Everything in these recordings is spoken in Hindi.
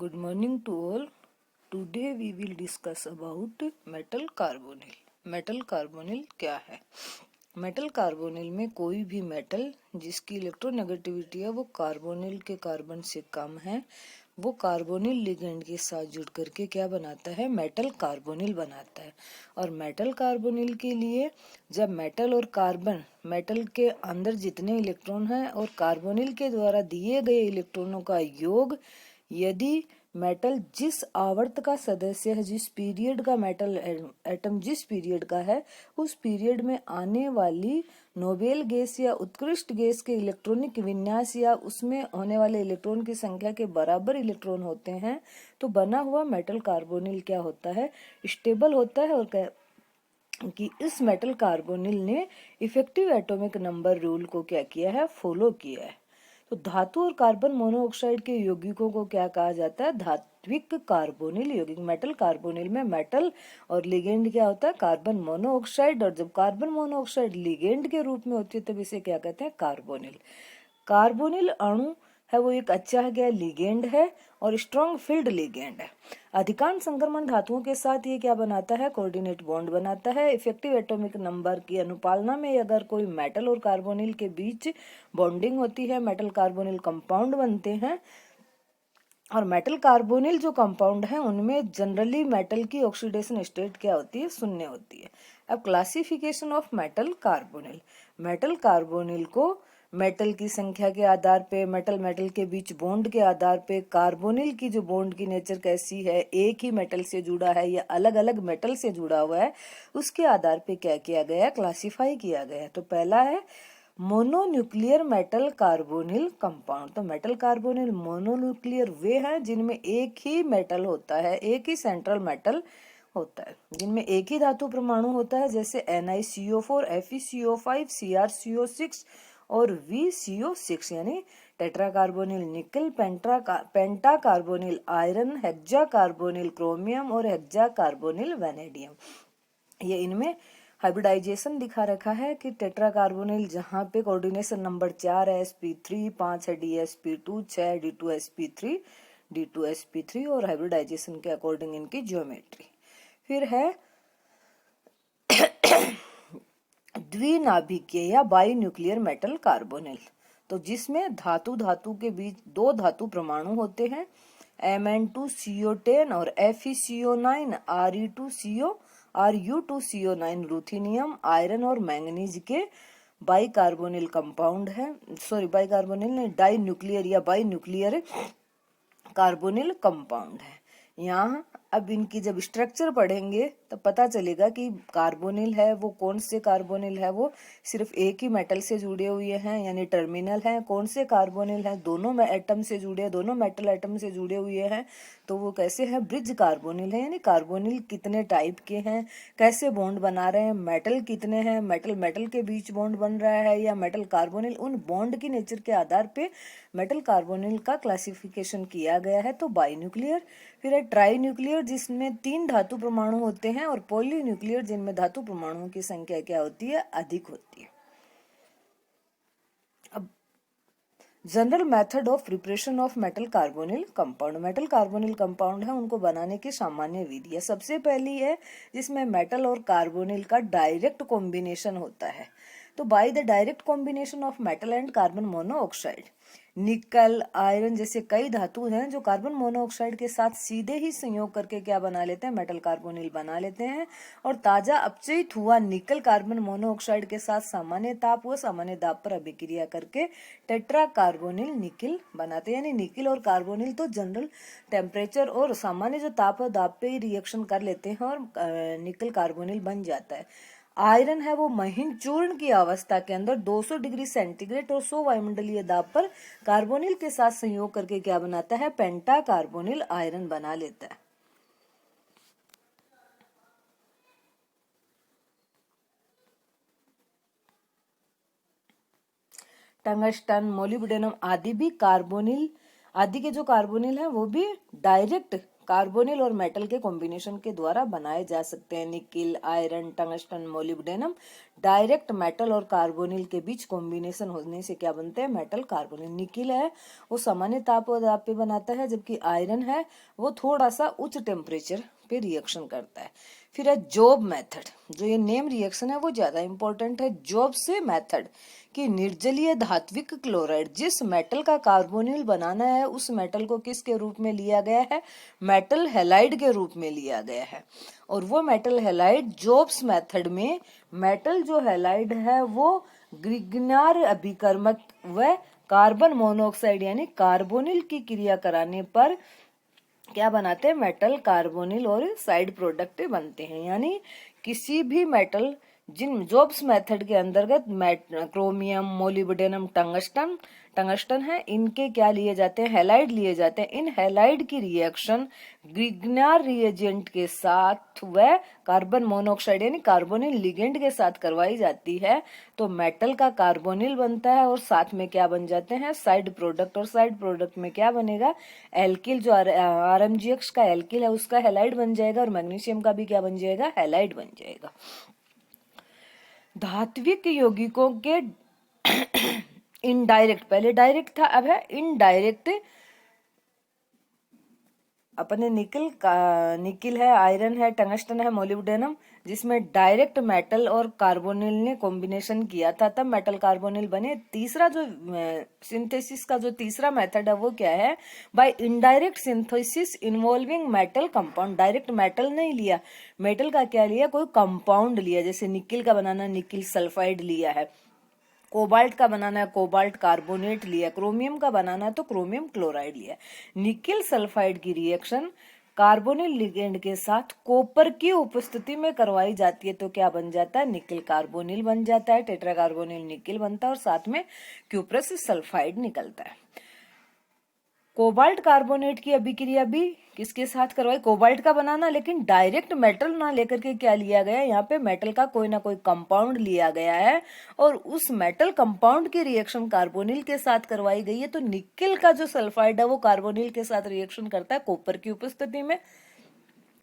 Good morning to all. Today we will discuss about metal carbonyl. Metal carbonyl क्या है? मेटल कार्बोनिल में कोई भी मेटल जिसकी इलेक्ट्रोनेगेटिविटी है वो कार्बोनिल के कार्बन से कम है, वो कार्बोनिल लिगेंड के साथ जुड़ करके क्या बनाता है? मेटल कार्बोनिल बनाता है. और मेटल कार्बोनिल के लिए जब मेटल और कार्बन, मेटल के अंदर जितने इलेक्ट्रॉन हैं और कार्बोनिल के द्वारा दिए गए इलेक्ट्रॉनों का योग, यदि मेटल जिस आवर्त का सदस्य है, जिस पीरियड का मेटल एटम जिस पीरियड का है, उस पीरियड में आने वाली नोबेल गैस या उत्कृष्ट गैस के इलेक्ट्रॉनिक विन्यास या उसमें होने वाले इलेक्ट्रॉन की संख्या के बराबर इलेक्ट्रॉन होते हैं, तो बना हुआ मेटल कार्बोनिल क्या होता है? स्टेबल होता है. और कि इस मेटल कार्बोनिल ने इफेक्टिव एटॉमिक नंबर रूल को क्या किया है? फॉलो किया है. तो धातु और कार्बन मोनोऑक्साइड के यौगिकों को क्या कहा जाता है? धात्विक कार्बोनिल यौगिक. मेटल कार्बोनिल में मेटल और लिगेंड क्या होता है? Carbon monoxide. और जब कार्बन मोनोऑक्साइड लिगेंड के रूप में होती है तब इसे क्या कहते हैं? कार्बोनिल. कार्बोनिल अणु है वो एक अच्छा है क्या? लिगेंड है और स्ट्रॉन्ग फील्ड लिगेंड है. अधिकांश संक्रमण धातुओं के साथ ये क्या बनाता है? कोऑर्डिनेट बॉन्ड बनाता है. इफेक्टिव एटॉमिक नंबर की अनुपालना में अगर कोई मेटल और कार्बोनिल के बीच बॉन्डिंग होती है, मेटल कार्बोनिल कंपाउंड बनते हैं. और मेटल कार्बोनिल जो कंपाउंड है उनमें जनरली मेटल की ऑक्सीडेशन स्टेट क्या होती है? शून्य होती है. अब classification of metal carbonyl. Metal carbonyl को मेटल की संख्या के आधार पे, मेटल मेटल के बीच बॉन्ड के आधार पे, कार्बोनिल की जो बॉन्ड की नेचर कैसी है, एक ही मेटल से जुड़ा है या अलग अलग मेटल से जुड़ा हुआ है, उसके आधार पे क्या किया गया है? क्लासिफाई किया गया है. तो पहला है मोनोन्यूक्लियर मेटल कार्बोनिल कंपाउंड. तो मेटल कार्बोनिल मोनोन्यूक्लियर वे हैं जिनमें एक ही मेटल होता है, एक ही सेंट्रल मेटल होता है, जिनमें एक ही धातु परमाणु होता है, जैसे NiCO4, FeCO5, CrCO6 और VCO6. यानी tetra carbonyl nickel, penta carbonyl iron, hexa carbonyl chromium और हेक्सा कार्बोनिल वैनेडियम. ये इनमें हाइब्रिडाइजेशन दिखा रखा है कि टेट्रा कार्बोनिल जहाँ पे कोऑर्डिनेशन नंबर 4 है sp3, 5 है dsp2, 6 है d2sp3, d2sp3 और हाइब्रिडाइजेशन के अकॉर्डिंग इनकी ज्योमेट्री. फिर है द्विनाभिकीय या बाई न्यूक्लियर मेटल कार्बोनिल. तो जिसमें धातु धातु के बीच दो धातु परमाणु होते हैं, Mn2CO10 और FeCO9, Ru2CO9 रूथीनियम, आयरन और मैंगनीज के बाई कार्बोनिल कंपाउंड है. बाई कार्बोनिल नहीं, डाई न्यूक्लियर या बाई न्यूक्लियर कार्बोनिल कंपाउंड है. यहाँ अब इनकी जब स्ट्रक्चर पढ़ेंगे तब पता चलेगा कि कार्बोनिल है वो कौन से कार्बोनिल है वो सिर्फ एक ही मेटल से जुड़े हुए हैं यानी टर्मिनल हैं. कौन से कार्बोनिल हैं दोनों एटम से जुड़े, दोनों मेटल एटम से जुड़े हुए हैं, तो वो कैसे है? ब्रिज कार्बोनिल है. यानी कार्बोनिल कितने टाइप के हैं, कैसे बॉन्ड बना रहे हैं, मेटल कितने हैं, मेटल मेटल के बीच बॉन्ड बन रहा है या मेटल कार्बोनिल, उन बॉन्ड की नेचर के आधार पे मेटल कार्बोनिल का क्लासिफिकेशन किया गया है. तो बाई न्यूक्लियर. फिर है ट्राई न्यूक्लियर जिसमें 3 धातु परमाणु होते हैं, और पॉली न्यूक्लियर जिनमें धातु परमाणुओं की संख्या क्या होती है? अधिक होती है. अब general method of preparation of metal carbonyl compound. Metal carbonyl compound है उनको बनाने की सामान्य विधि है. सबसे पहली है जिसमें मेटल और कार्बोनिल का डायरेक्ट कॉम्बिनेशन होता है. तो by the direct combination of metal and carbon monoxide, निकल, आयरन जैसे कई धातु हैं जो कार्बन मोनोऑक्साइड के साथ सीधे ही संयोग करके क्या बना लेते हैं? मेटल कार्बोनिल बना लेते हैं. और ताजा अपचयित हुआ निकल कार्बन मोनोऑक्साइड के साथ सामान्य ताप व सामान्य दाब पर अभिक्रिया करके टेट्रा कार्बोनिल निकल बनाते हैं. यानी निकल और कार्बोनिल तो जनरल टेम्परेचर और सामान्य जो ताप और दाब पे ही रिएक्शन कर लेते हैं और निकल कार्बोनिल बन जाता है. आयरन है वो महीन चूर्ण की अवस्था के अंदर 200 डिग्री सेंटीग्रेड और 100 वायुमंडलीय दाब पर कार्बोनिल के साथ संयोग करके क्या बनाता है? पेंटा कार्बोनिल आयरन बना लेता है. टंगस्टन, मोलिब्डेनम आदि भी कार्बोनिल, आदि के जो कार्बोनिल है वो भी डायरेक्ट कार्बोनिल और मेटल के कॉम्बिनेशन के द्वारा बनाए जा सकते हैं। Nickel, iron, tungsten, molybdenum, direct metal और कार्बोनिल के बीच कॉम्बिनेशन होने से क्या बनते हैं? Metal carbonyl. निकिल है वो सामान्य ताप और दाब पे बनाता है, जबकि आयरन है वो थोड़ा सा उच्च टेम्परेचर पे रिएक्शन करता है। फिर है जॉब मेथड। जो ये नेम रिएक्शन है वो ज्यादा इंपॉर्टेंट है। जॉब से मेथड कि निर्जलीय धात्विक क्लोराइड, जिस मेटल का कार्बोनिल बनाना है उस मेटल को किसके रूप में लिया गया है? मेटल हैलाइड के रूप में लिया गया है। और वो मेटल हैलाइड जॉब्स मेथड में मेटल जो हैलाइड है वो ग्रिग्नार अभिकर्मक व कार्बन मोनोऑक्साइड यानी कार्बोनिल की क्रिया कराने पर क्या बनाते हैं? मेटल कार्बोनिल और साइड प्रोडक्ट बनते हैं। यानी किसी भी मेटल जिन जॉब्स मेथड के अंतर्गत क्रोमियम, मोलिब्डेनम, टंगस्टन है, इनके क्या लिए जाते हैं? हैलाइड लिए जाते हैं। इन हैलाइड की रिएक्शन ग्रिग्नार रिएजेंट के साथ व कार्बन मोनोऑक्साइड यानी कार्बोनिल लिगेंड के साथ करवाई जाती है तो मेटल का कार्बोनिल बनता है और साथ में क्या बन जाते हैं? Side product. और साइड प्रोडक्ट में क्या बनेगा? एल्किल, जो RMgX का एल्किल है उसका हैलाइड बन जाएगा और मैग्नीशियम का भी क्या बन जाएगा? हैलाइड बन जाएगा। धात्विक यौगिकों के इनडायरेक्ट, पहले डायरेक्ट था अब है इनडायरेक्ट। अपने निकिल है, आयरन है, टंगस्टन है, मोलिब्डेनम, जिसमें डायरेक्ट मेटल और कार्बोनिल ने कॉम्बिनेशन किया था तब मेटल कार्बोनिल बने। तीसरा जो सिंथेसिस का जो तीसरा मेथड है वो क्या है? By indirect synthesis involving metal compound. Direct metal नहीं लिया, मेटल का क्या लिया? कोई कंपाउंड लिया। जैसे निकिल का बनाना निकिल सल्फाइड लिया है, कोबाल्ट का बनाना है कोबाल्ट कार्बोनेट लिया, क्रोमियम का बनाना है तो क्रोमियम क्लोराइड लिया। निकिल सल्फाइड की रिएक्शन कार्बोनिल लिगेंड के साथ कॉपर की उपस्थिति में करवाई जाती है तो क्या बन जाता है? निकिल कार्बोनिल बन जाता है। टेट्रा कार्बोनिल निकिल बनता है और साथ में क्यूप्रस सल्फाइड निकलता है। कोबाल्ट कार्बोनेट की अभिक्रिया भी किसके साथ करवाई? कोबाल्ट का बनाना, लेकिन डायरेक्ट मेटल ना लेकर के क्या लिया गया? यहाँ पे मेटल का कोई ना कोई कंपाउंड लिया गया है और उस मेटल कंपाउंड की रिएक्शन कार्बोनिल के साथ करवाई गई है। तो निकिल का जो सल्फाइड है वो कार्बोनिल के साथ रिएक्शन करता है कॉपर की उपस्थिति में।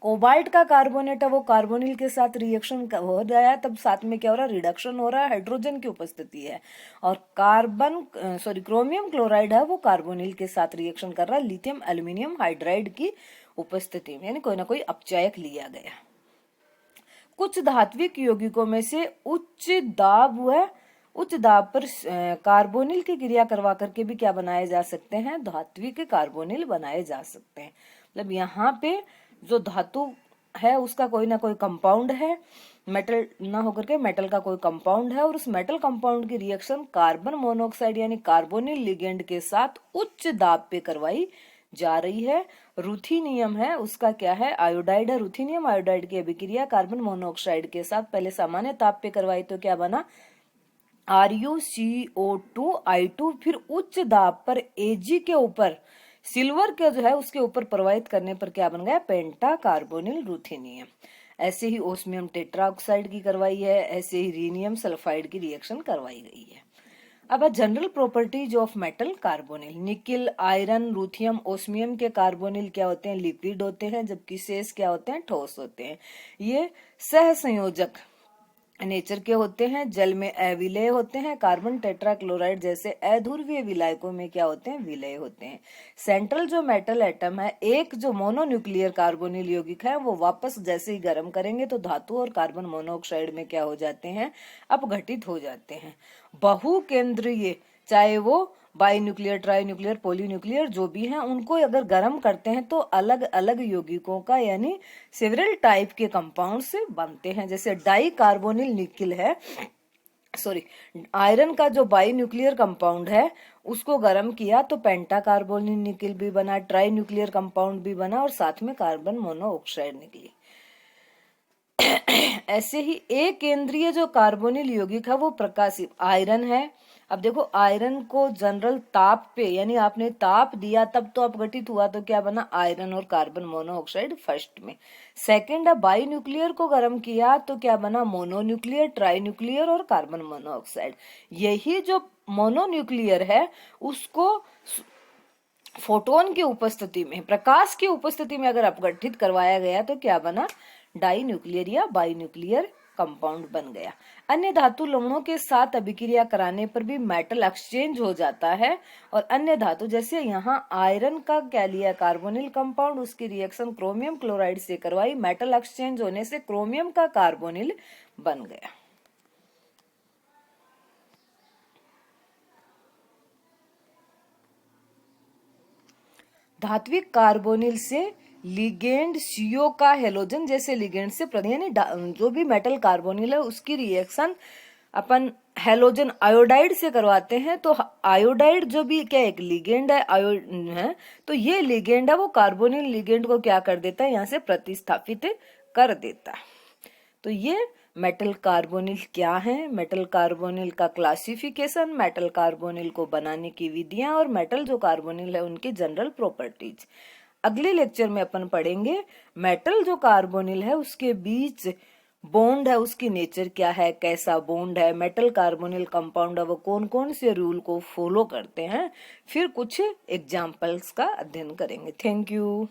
कोबाल्ट का कार्बोनेट है वो कार्बोनिल के साथ रिएक्शन हो रहा है, तब साथ में क्या हो रहा है? रिडक्शन हो रहा है, हाइड्रोजन की उपस्थिति है। और क्रोमियम क्लोराइड है वो कार्बोनिल के साथ रिएक्शन कर रहा है लिथियम एल्यूमिनियम हाइड्राइड की उपस्थिति में, यानी कोई ना कोई अपचायक लिया गया। कुछ धात्विक यौगिकों में से उच्च दाब पर कार्बोनिल की क्रिया करवा करके भी क्या बनाए जा सकते हैं? धात्विक कार्बोनिल बनाए जा सकते हैं। मतलब यहाँ पे जो धातु है उसका कोई ना कोई कंपाउंड है, मेटल ना होकर के मेटल का कोई कंपाउंड है और उस मेटल कंपाउंड की रिएक्शन कार्बन मोनोऑक्साइड यानी कार्बोनिल लिगेंड के साथ उच्च दाब पे करवाई जा रही है। रुथेनियम है उसका क्या है? आयोडाइड है। रुथेनियम आयोडाइड की अभिक्रिया कार्बन मोनोऑक्साइड के साथ पहले सामान्य ताप पे करवाई तो क्या बना? RuCO2I2। फिर उच्च दाब पर Ag के ऊपर सिल्वर के जो है उसके ऊपर प्रवाहित करने पर क्या बन गया? Penta carbonyl ruthenium. ऐसे ही ओस्मियम टेट्राऑक्साइड की करवाई है, ऐसे ही रीनियम सल्फाइड की रिएक्शन करवाई गई है। अब general properties of metal carbonyl. Nickel, iron, ruthenium, osmium के कार्बोनिल क्या होते हैं? लिपिड होते हैं, जबकि शेष क्या होते हैं? ठोस होते हैं। ये सह संयोजक नेचर के होते हैं, जल में अविलय होते हैं। कार्बन टेट्राक्लोराइड जैसे अध्रुवीय विलायकों में क्या होते हैं? विलय होते हैं। सेंट्रल जो मेटल एटम है, एक जो मोनोन्यूक्लियर कार्बोनिल यौगिक है, वो वापस जैसे ही गर्म करेंगे तो धातु और कार्बन मोनोऑक्साइड में क्या हो जाते हैं? अपघटित हो जाते हैं। बहुकेंद्रीय, चाहे वो by nuclear, try nuclear, poly nuclear जो भी हैं, उनको अगर गर्म करते हैं तो अलग अलग यौगिकों का यानी सेवरल टाइप के कंपाउंड से बनते हैं। जैसे डाई कार्बोनिल निकिल है, आयरन का जो बाई न्यूक्लियर कंपाउंड है उसको गर्म किया तो पेंटा कार्बोनिल निकिल भी बना, ट्राई न्यूक्लियर कंपाउंड भी बना और साथ में कार्बन मोनोऑक्साइड निकली। ऐसे ही एक केंद्रीय जो कार्बोनिल यौगिक है वो प्रकाशित आयरन है। अब देखो आयरन को जनरल ताप पे यानी आपने ताप दिया तब तो अपघटित हुआ तो क्या बना? आयरन और कार्बन मोनोऑक्साइड फर्स्ट में। सेकंड है बाई न्यूक्लियर को गर्म किया तो क्या बना? मोनोन्यूक्लियर, ट्राई न्यूक्लियर और कार्बन मोनोऑक्साइड। यही जो मोनोन्यूक्लियर है उसको फोटोन की उपस्थिति में, प्रकाश की उपस्थिति में अगर अपघटित करवाया गया तो क्या बना, डाई न्यूक्लियर या बाई न्यूक्लियर कंपाउंड बन गया। अन्य धातु लवणों के साथ अभिक्रिया कराने पर भी मेटल एक्सचेंज हो जाता है, और अन्य धातु जैसे यहाँ आयरन का क्या लिया, कार्बोनिल कंपाउंड, उसकी रिएक्शन क्रोमियम क्लोराइड से करवाई, मेटल एक्सचेंज होने से क्रोमियम का कार्बोनिल बन गया। धात्विक कार्बोनिल से लिगेंड CO का हेलोजन जैसे लिगेंड से यानी जो भी मेटल कार्बोनिल है उसकी रिएक्शन अपन हेलोजन आयोडाइड से करवाते हैं, तो आयोडाइड जो भी क्या एक लिगेंड है, तो ये लिगेंड है वो कार्बोनिल लिगेंड को क्या कर देता है, यहाँ से प्रतिस्थापित कर देता है। तो ये मेटल कार्बोनिल क्या है, मेटल कार्बोनिल का क्लासिफिकेशन, मेटल कार्बोनिल को बनाने की विधियां और मेटल जो कार्बोनिल है उनकी जनरल प्रॉपर्टीज। अगले लेक्चर में अपन पढ़ेंगे मेटल जो कार्बोनिल है उसके बीच बॉन्ड है उसकी नेचर क्या है, कैसा बॉन्ड है, मेटल कार्बोनिल कंपाउंड है वो कौन कौन से रूल को फॉलो करते हैं, फिर कुछ एग्जाम्पल्स का अध्ययन करेंगे। Thank you.